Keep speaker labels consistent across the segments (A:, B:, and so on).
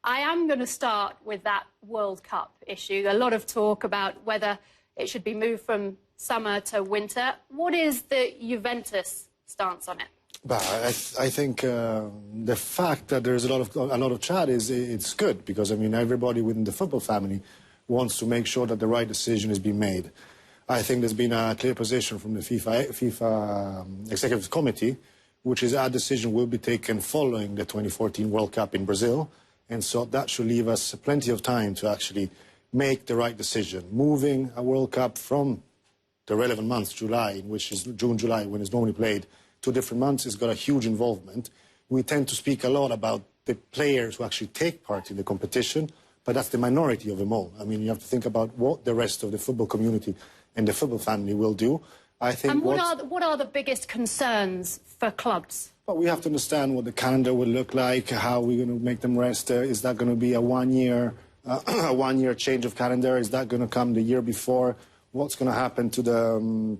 A: I am going to start with that World Cup issue. A lot of talk about whether it should be moved from summer to winter. What is the Juventus stance on it?
B: But I think the fact that there's a lot of chat it's good, because I mean everybody within the football family wants to make sure that the right decision is being made. I think there's been a clear position from the FIFA Executive Committee, which is our decision will be taken following the 2014 World Cup in Brazil, and so that should leave us plenty of time to actually make the right decision. Moving a World Cup from the relevant months, July, which is June, July, when it's normally played, to different months, has got a huge involvement. We tend to speak a lot about the players who actually take part in the competition, but that's the minority of them all. I mean, you have to think about what the rest of the football community and the football family will do. I think.
A: And what are the biggest concerns for clubs?
B: Well, we have to understand what the calendar will look like, how we're going to make them rest. Is that going to be a one-year change of calendar? Is that going to come the year before? What's going to happen to the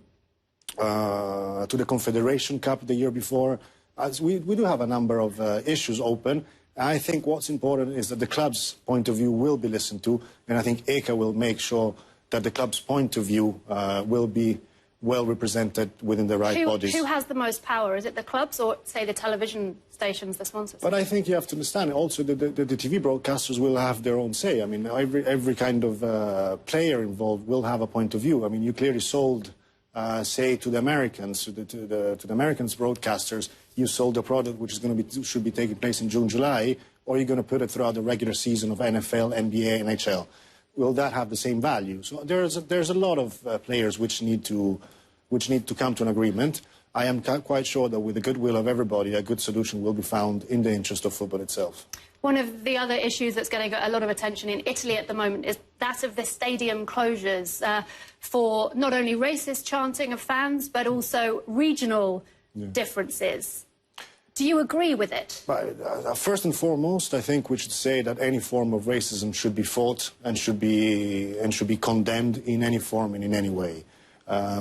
B: Confederation Cup the year before? As we do have a number of issues open. I think what's important is that the club's point of view will be listened to, and I think ECA will make sure that the club's point of view will be well represented within the right bodies. Who
A: has the most power? Is it the clubs or, say, the television stations, the sponsors?
B: But I think you have to understand, also the TV broadcasters will have their own say. I mean, every kind of player involved will have a point of view. I mean, you clearly sold, say, to the Americans, to the Americans broadcasters, you sold a product which is going to should be taking place in June, July, or you're going to put it throughout the regular season of NFL, NBA, NHL. Will that have the same value? So there's a lot of players which need to come to an agreement. I am quite sure that with the goodwill of everybody, a good solution will be found in the interest of football itself.
A: One of the other issues that's getting a lot of attention in Italy at the moment is that of the stadium closures for not only racist chanting of fans, but also regional differences. Do you agree with it?
B: First and foremost, I think we should say that any form of racism should be fought and should be condemned in any form and in any way.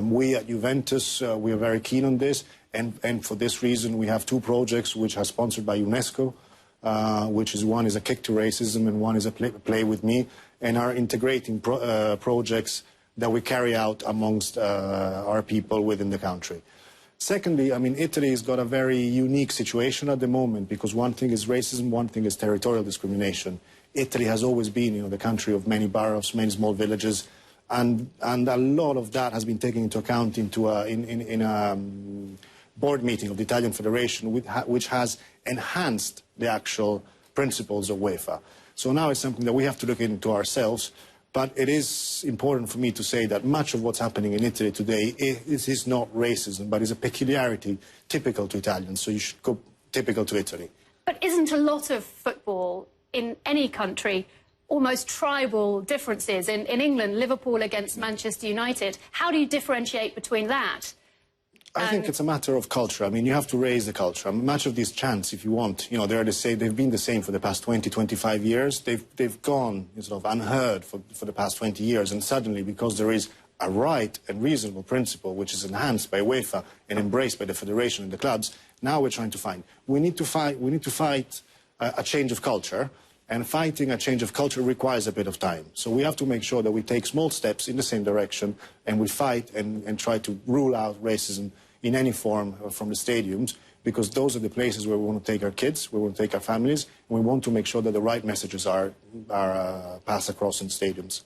B: We at Juventus, we are very keen on this, and for this reason we have two projects which are sponsored by UNESCO, one is a kick to racism and one is a play with me, and are integrating projects that we carry out amongst our people within the country. Secondly, I mean, Italy has got a very unique situation at the moment, because one thing is racism, one thing is territorial discrimination. Italy has always been, the country of many boroughs, many small villages, and a lot of that has been taken into account in a board meeting of the Italian Federation, which has enhanced the actual principles of UEFA. So now it's something that we have to look into ourselves. But it is important for me to say that much of what's happening in Italy today is not racism, but is a peculiarity typical to Italians. So you should go typical to Italy.
A: But isn't a lot of football in any country almost tribal differences? In England, Liverpool against Manchester United. How do you differentiate between that?
B: I think it's a matter of culture. I mean, you have to raise the culture. Much of these chants, if you want, they've been the same for the past 20, 25 years. They've gone sort of unheard for the past 20 years. And suddenly, because there is a right and reasonable principle which is enhanced by UEFA and embraced by the federation and the clubs, now we're trying to find. We need to fight a change of culture. And fighting a change of culture requires a bit of time. So we have to make sure that we take small steps in the same direction, and we fight and try to rule out racism in any form from the stadiums, because those are the places where we want to take our kids, we want to take our families, and we want to make sure that the right messages are passed across in stadiums.